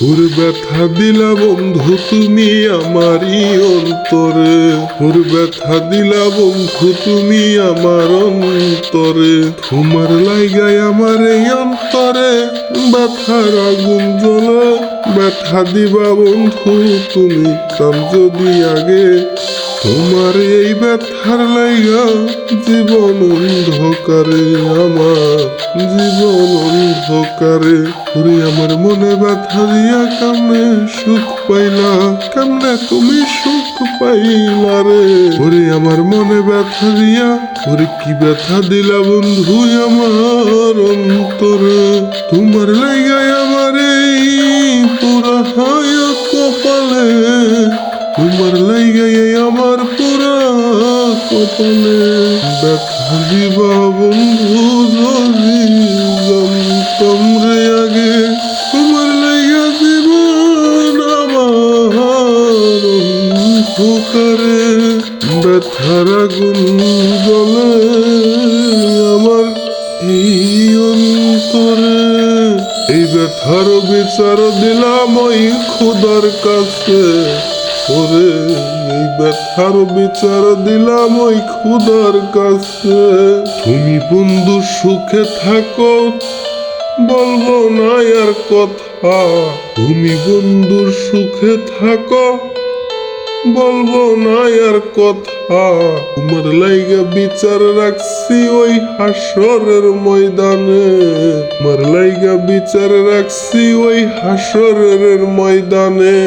ওর ব্যথা দিলা বন্ধু তুমি আমারই অন্তরে, ওর ব্যথা দিলা বন্ধু তুমি আমার অন্তরে, তোমার লাইগায় আমার এই অন্তরে ব্যথার আগুন জ্বলে। ব্যথা দিবা বন্ধু তুমি কাম যদি আগে, তোমার এই ব্যথার লাইগা জীবন অন্ধকারে, আমার জীবন অন্ধকারে। ওরে আমার মনে ব্যথা দিয়া কেমনে সুখ পাইলা, কেমনে তুমি সুখ পাইলা রে। ওরে আমার মনে ব্যথা দিয়া, ওরে কি ব্যথা দিলা বন্ধু আমার অন্তরে, তোমার লাইগায় আমার এই পুরা হায় কপালে, তোমার লাইগায় আমার পুরা কপালে। ব্যথা দিবা বন্ধু যদি জানতাম রে আগে, তোমার লাইগা জীবন আমার অন্ধকারে। ব্যথার আগুন জ্বলে আমার এই অন্তরে। এই ব্যথার বিচার দিলাম ওই খোদার কাছে, ওরে এই ব্যথার বিচার দিলাম ওই খোদার কাছে। তুমি বন্ধু সুখে থাকো বলবো না আর কথা, তুমি বন্ধু সুখে থাকো বলবো না আর কথা। তোমার লাইগা বিচার রাখছি ওই হাসরের ময়দানে, তোমার লাইগা বিচার রাখছি ওই হাসরের ময়দানে।